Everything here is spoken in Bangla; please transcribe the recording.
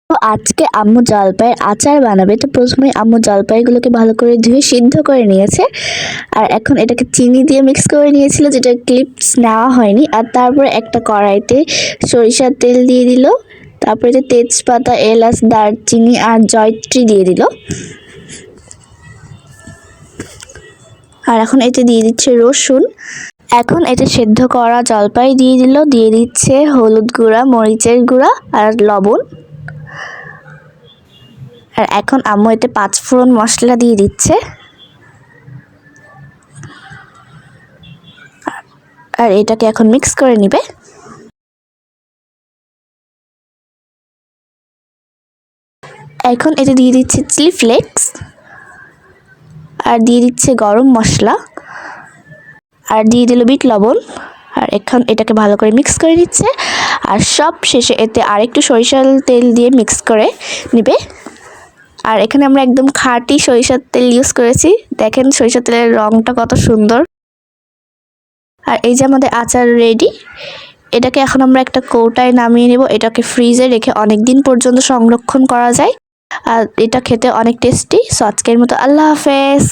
তো আজকে আম্মু জলপাইয়ের আচার বানাবে। তো প্রথমে আম্মু জলপাইগুলোকে ভালো করে ধুয়ে সিদ্ধ করে নিয়েছে, আর এখন এটাকে চিনি দিয়ে মিক্স করে নিয়েছিল, যেটা ক্লিপস নেওয়া হয়নি। আর তারপরে একটা কড়াইতে সরিষার তেল দিয়ে দিল, তারপরে তেজপাতা, এলাচ, দারচিনি আর জয়ত্রী দিয়ে দিল। আর এখন এতে দিয়ে দিচ্ছে রসুন। এখন এতে সেদ্ধ করা জলপাই দিয়ে দিল, দিয়ে দিচ্ছে হলুদ গুঁড়া, মরিচের গুঁড়া আর লবণ। আর এখন আম্মু এতে 5 ফোড়ন মশলা দিয়ে দিচ্ছে। আর এটাকে এখন মিক্স করে নিবে। এখন এতে দিয়ে দিচ্ছে চিলি ফ্লেক্স, আর দিয়ে দিচ্ছে গরম মশলা, আর দিয়ে দিল বিট লবণ। আর এখন এটাকে ভালো করে মিক্স করে নিচ্ছে। আর সব শেষে এতে আরেকটু সরিষার তেল দিয়ে মিক্স করে নিবে। আর এখানে আমরা একদম খাঁটি সরিষার তেল ইউজ করেছি, দেখেন সরিষার তেলের রঙটা কত সুন্দর। আর এই যে আমাদের আচার রেডি। এটাকে এখন আমরা একটা কৌটায় নামিয়ে নেব। এটাকে ফ্রিজে রেখে অনেক দিন পর্যন্ত সংরক্ষণ করা যায়, আর এটা খেতে অনেক টেস্টি। সো আজকের মতো আল্লাহ হাফেজ।